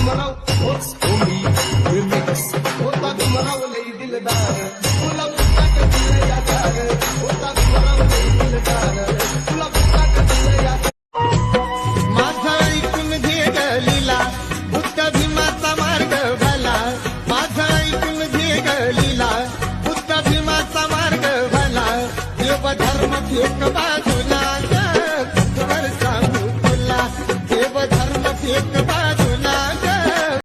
भीमराव होच कोणी रिमिक्स होता भीमराव लई दिलदार तुला बुटाट दिलं यादार होता भीमराव लई दिलदार तुला बुटाट दिलं यादार माझा ऐकून घे गलीला बुद्ध भीमाचा मार्ग भला माझा ऐकून घे गलीला बुद्ध भीमाचा मार्ग भला देव धर्म फेक बाजूला वर सांगू तुला देव धर्म फेक बाजूला